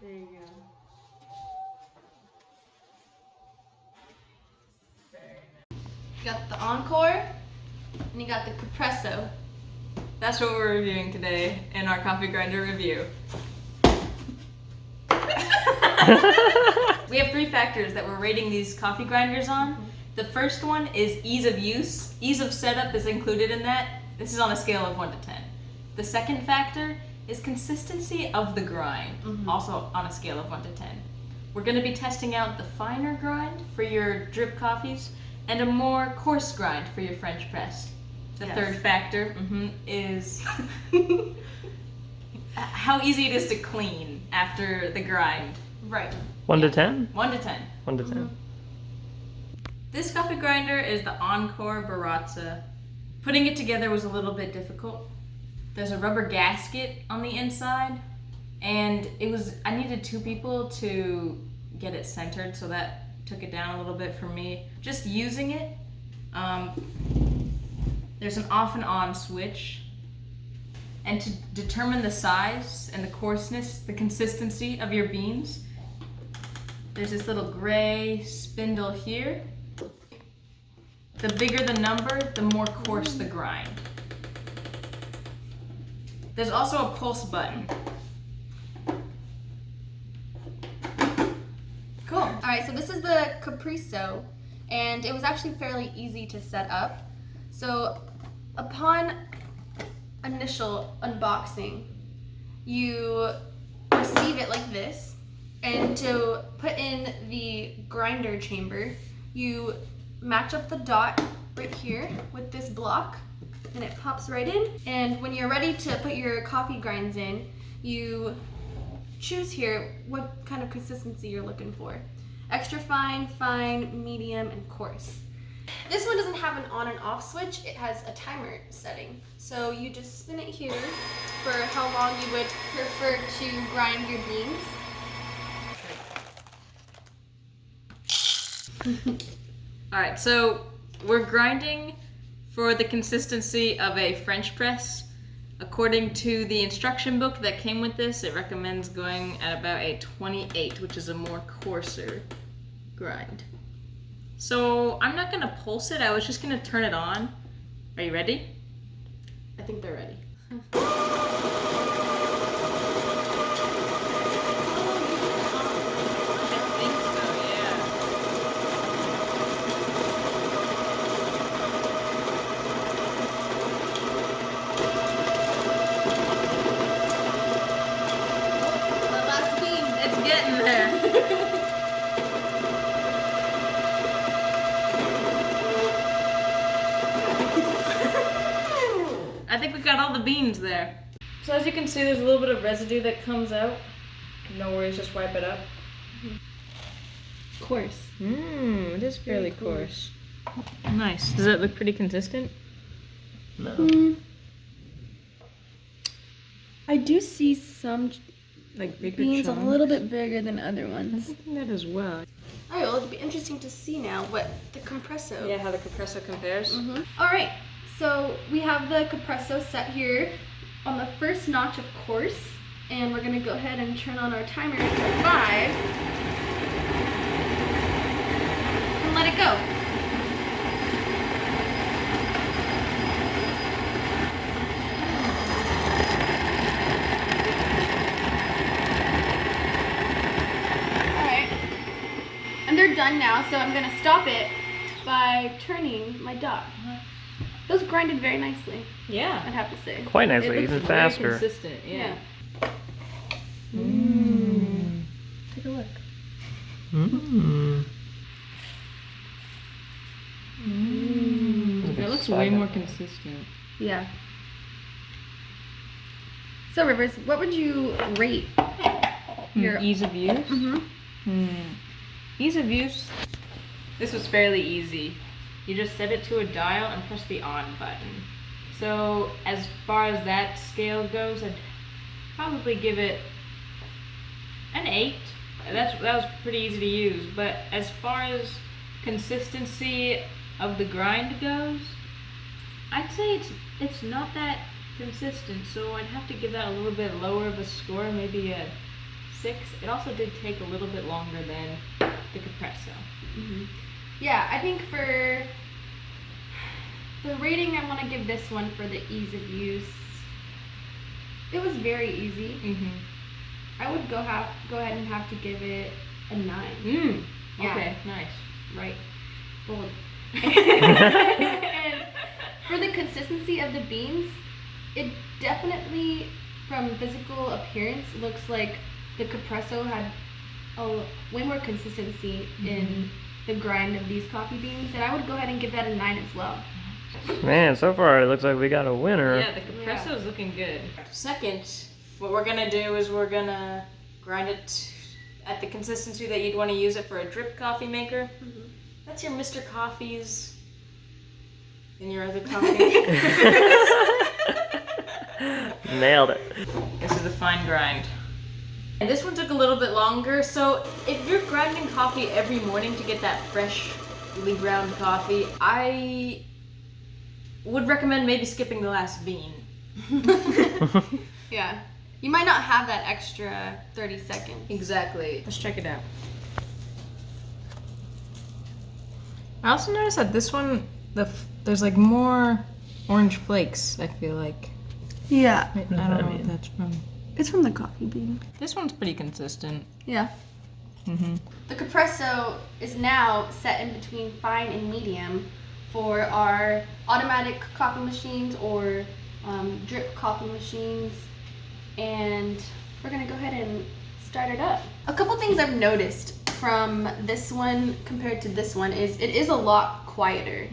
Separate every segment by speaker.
Speaker 1: There you go.
Speaker 2: You got the Encore, and you got the Capresso.
Speaker 1: That's what we're reviewing today in our coffee grinder review. We have 3 factors that we're rating these coffee grinders on. The first one is ease of use. Ease of setup is included in that. This is on a scale of 1 to 10. The second factor is consistency of the grind, also on a scale of 1 to 10. We're going to be testing out the finer grind for your drip coffees and a more coarse grind for your French press. The third factor is how easy it is to clean after the grind.
Speaker 2: Right.
Speaker 3: 1 to 10?
Speaker 1: 1 to 10.
Speaker 3: 1 to 10.
Speaker 1: This coffee grinder is the Encore Baratza. Putting it together was a little bit difficult. There's a rubber gasket on the inside, and I needed 2 people to get it centered, so that took it down a little bit for me. Just using it, there's an off and on switch, and to determine the size and the coarseness, the consistency of your beans, there's this little gray spindle here. The bigger the number, the more coarse the grind. There's also a pulse button.
Speaker 2: Cool. All right, so this is the Capresso, and it was actually fairly easy to set up. So upon initial unboxing, you receive it like this, and to put in the grinder chamber, you match up the dot right here with this block, and it pops right in. And when you're ready to put your coffee grinds in, you choose here what kind of consistency you're looking for. Extra fine, fine, medium, and coarse. This one doesn't have an on and off switch, it has a timer setting. So you just spin it here for how long you would prefer to grind your beans.
Speaker 1: Alright, so we're grinding for the consistency of a French press. According to the instruction book that came with this, it recommends going at about a 28, which is a more coarser grind. So I'm not gonna pulse it, I was just gonna turn it on. Are you ready?
Speaker 2: I think they're ready.
Speaker 1: I think we got all the beans there. So as you can see, there's a little bit of residue that comes out. No worries, just wipe it up.
Speaker 2: Coarse.
Speaker 1: It is fairly coarse. Nice. Does that look pretty consistent?
Speaker 3: No.
Speaker 2: I do see some
Speaker 1: Like bigger
Speaker 2: beans
Speaker 1: chunks?
Speaker 2: a little bit bigger than other
Speaker 1: I
Speaker 2: ones.
Speaker 1: think that as well.
Speaker 2: Alright, well, it'll be interesting to see now what the Capresso.
Speaker 1: Yeah, how the Capresso compares.
Speaker 2: Alright, so we have the Capresso set here on the first notch of course, and we're going to go ahead and turn on our timer for 5 and let it go. Alright, and they're done now, so I'm going to stop it by turning my dot. Those grinded very nicely,
Speaker 1: Yeah.
Speaker 2: I'd have to say.
Speaker 3: Quite
Speaker 1: It
Speaker 3: nicely,
Speaker 1: looks
Speaker 3: even
Speaker 1: very
Speaker 3: faster.
Speaker 1: consistent, yeah.
Speaker 2: Take a look.
Speaker 1: It looks way more consistent.
Speaker 2: Yeah. So Rivers, what would you rate your
Speaker 1: Ease of use? Ease of use, this was fairly easy. You just set it to a dial and press the on button. So as far as that scale goes, I'd probably give it an 8. That was pretty easy to use. But as far as consistency of the grind goes, I'd say it's not that consistent. So I'd have to give that a little bit lower of a score, maybe a 6. It also did take a little bit longer than the Capresso.
Speaker 2: Yeah, I think for the rating, I want to give this one for the ease of use. It was very easy. I would go ahead and have to give it a 9. Yeah.
Speaker 1: Okay, nice.
Speaker 2: Right. Bold. And for the consistency of the beans, it definitely, from physical appearance, looks like the Capresso had way more consistency in the grind of these coffee beans, and I would go ahead and give that a 9 as well.
Speaker 3: Man, so far it looks like we got a winner.
Speaker 1: Yeah, the Capresso is looking good. Second, what we're gonna do is we're gonna grind it at the consistency that you'd want to use it for a drip coffee maker. That's your Mr. Coffees and your other coffee makers.
Speaker 3: Nailed it.
Speaker 1: This is the fine grind. And this one took a little bit longer, so if you're grinding coffee every morning to get that freshly ground coffee, I would recommend maybe skipping the last bean.
Speaker 2: Yeah. You might not have that extra 30 seconds.
Speaker 1: Exactly. Let's check it out. I also noticed that this one, there's like more orange flakes, I feel like.
Speaker 2: Yeah.
Speaker 1: I don't know what that's from.
Speaker 2: It's from the coffee bean.
Speaker 1: This one's pretty consistent.
Speaker 2: Yeah. The Capresso is now set in between fine and medium for our automatic coffee machines or drip coffee machines. And we're gonna go ahead and start it up. A couple things I've noticed from this one compared to this one is it is a lot quieter.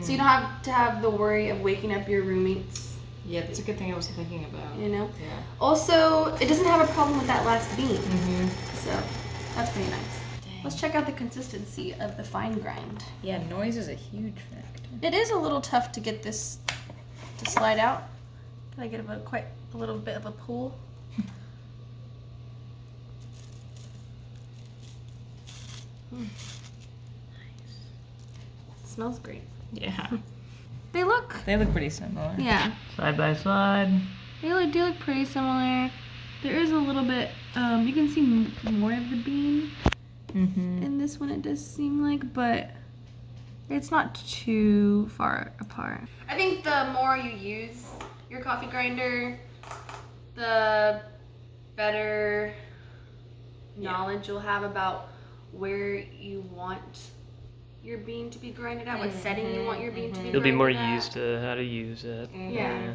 Speaker 2: So you don't have to have the worry of waking up your roommates.
Speaker 1: Yeah, that's a good thing I was thinking about.
Speaker 2: You know?
Speaker 1: Yeah.
Speaker 2: Also, it doesn't have a problem with that last bean. So that's pretty nice.
Speaker 1: Dang.
Speaker 2: Let's check out the consistency of the fine grind.
Speaker 1: Yeah, noise is a huge factor.
Speaker 2: It is a little tough to get this to slide out. I get quite a little bit of a pull. Nice. Smells great.
Speaker 1: Yeah.
Speaker 2: They look
Speaker 1: pretty similar.
Speaker 2: Yeah.
Speaker 3: Side by side.
Speaker 2: They do look pretty similar. There is a little bit, you can see more of the bean in this one, it does seem like, but it's not too far apart. I think the more you use your coffee grinder, the better knowledge you'll have about where you want your bean to be grinded at, what setting you want your bean to be
Speaker 3: You'll be more
Speaker 2: grinded at.
Speaker 3: used to how to use it.
Speaker 2: Yeah.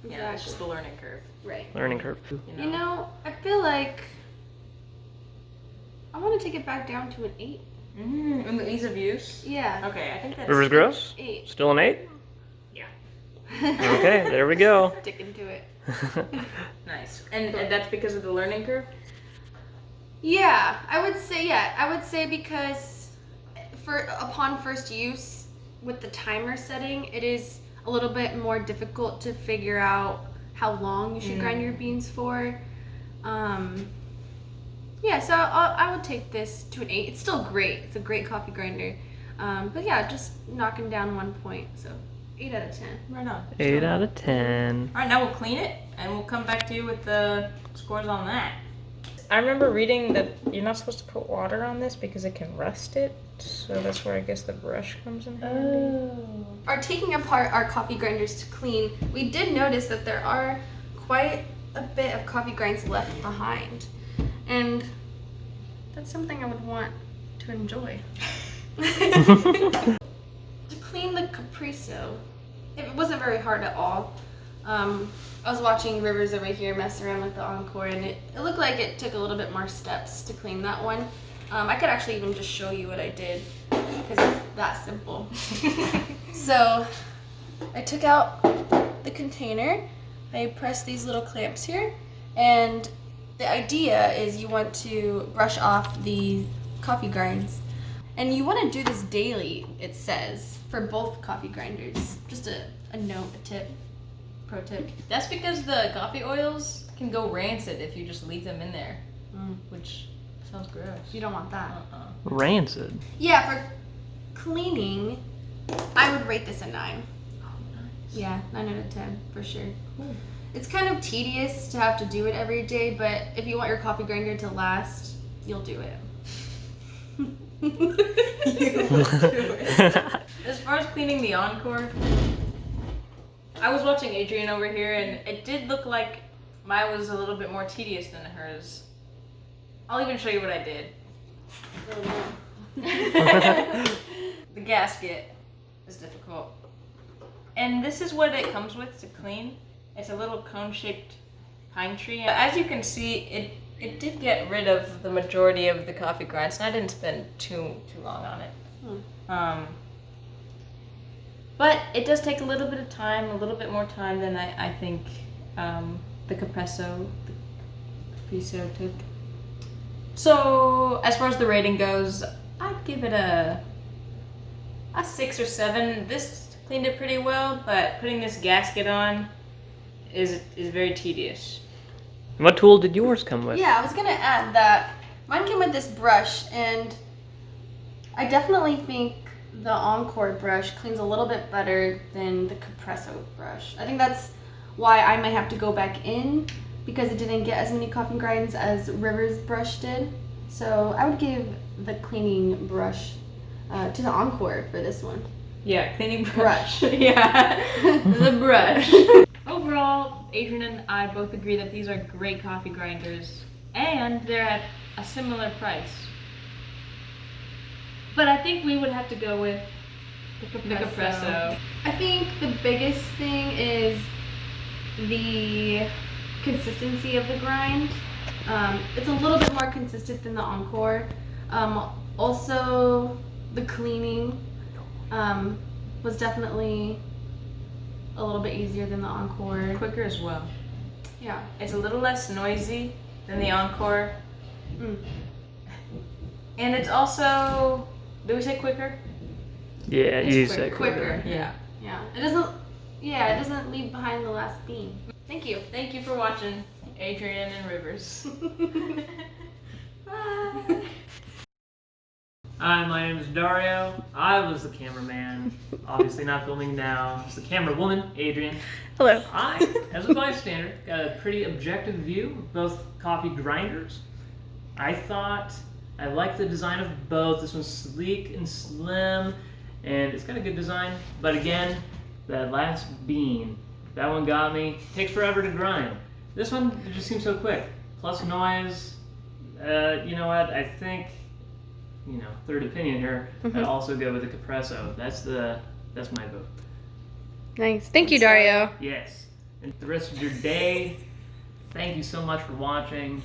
Speaker 1: Yeah, it's just the learning curve.
Speaker 2: Right.
Speaker 3: Learning curve.
Speaker 2: You know, I feel like I want to take it back down to an 8.
Speaker 1: And the ease of use?
Speaker 2: Yeah.
Speaker 1: Okay, I think that's...
Speaker 3: Rivers Gross?
Speaker 2: 8.
Speaker 3: Still an 8?
Speaker 1: Yeah.
Speaker 3: Okay, there we go.
Speaker 2: Sticking to it.
Speaker 1: Nice. And that's because of the learning curve?
Speaker 2: Yeah, I would say because upon first use with the timer setting, it is a little bit more difficult to figure out how long you should grind your beans for. Yeah, so I would take this to an 8. It's still great. It's a great coffee grinder. But yeah, just knocking down 1 point. So 8 out of 10.
Speaker 1: Right on.
Speaker 3: 8 out of 10.
Speaker 1: Alright, now we'll clean it and we'll come back to you with the scores on that. I remember reading that you're not supposed to put water on this because it can rust it. So that's where I guess the brush comes in handy.
Speaker 2: Are taking apart our coffee grinders to clean, we did notice that there are quite a bit of coffee grinds left behind. And that's something I would want to enjoy. To clean the Capresso, it wasn't very hard at all. I was watching Rivers over here mess around with the Encore, and it looked like it took a little bit more steps to clean that one. I could actually even just show you what I did, because it's that simple. So, I took out the container, I pressed these little clamps here, and the idea is you want to brush off the coffee grinds. And you want to do this daily, it says, for both coffee grinders. Just a note, a tip, pro tip.
Speaker 1: That's because the coffee oils can go rancid if you just leave them in there, which sounds gross.
Speaker 2: You don't want that.
Speaker 3: Rancid.
Speaker 2: Yeah, for cleaning, I would rate this a 9.
Speaker 1: Oh, nice.
Speaker 2: Yeah, 9 out of 10 for sure.
Speaker 1: Cool.
Speaker 2: It's kind of tedious to have to do it every day, but if you want your coffee grinder to last, you'll do it.
Speaker 1: As far as cleaning the Encore, I was watching Adrian over here, and it did look like mine was a little bit more tedious than hers. I'll even show you what I did. The gasket is difficult. And this is what it comes with to clean. It's a little cone-shaped pine tree. As you can see, it did get rid of the majority of the coffee grinds, and I didn't spend too long on it. But it does take a little bit of time, a little bit more time than I think the Capresso took. So as far as the rating goes, I'd give it a 6 or 7. This cleaned it pretty well, but putting this gasket on is very tedious.
Speaker 3: What tool did yours come with?
Speaker 2: Yeah, I was gonna add that mine came with this brush, and I definitely think the Encore brush cleans a little bit better than the Capresso brush. I think that's why I might have to go back in, because it didn't get as many coffee grinds as River's brush did. So I would give the cleaning brush to the Encore for this one.
Speaker 1: Yeah, cleaning brush.
Speaker 2: Brush.
Speaker 1: Yeah, the brush. Overall, Adrian and I both agree that these are great coffee grinders, and they're at a similar price. But I think we would have to go with the Capresso.
Speaker 2: I think the biggest thing is the consistency of the grind. It's a little bit more consistent than the Encore. Also, the cleaning was definitely a little bit easier than the Encore.
Speaker 1: Quicker as well.
Speaker 2: Yeah.
Speaker 1: It's a little less noisy than the Encore. And it's also, do we say quicker?
Speaker 3: Yeah,
Speaker 1: It's
Speaker 3: you
Speaker 1: quicker.
Speaker 3: said quicker.
Speaker 1: Yeah.
Speaker 2: Yeah. It doesn't leave behind the last bean.
Speaker 1: Thank you. Thank you for watching Adrian and Rivers.
Speaker 2: Bye.
Speaker 3: Hi, my name is Dario. I was the cameraman. Obviously not filming now. It's the camera woman, Adrian.
Speaker 2: Hello.
Speaker 3: I, as a bystander, got a pretty objective view of both coffee grinders. I thought I liked the design of both. This one's sleek and slim, and it's got a good design. But again, that last bean, that one got me. Takes forever to grind. This one, it just seems so quick. Plus noise. You know what? I think, third opinion here. I'd also go with the Capresso. That's my vote.
Speaker 2: Nice. Thank you, Dario.
Speaker 3: Yes. And the rest of your day, thank you so much for watching.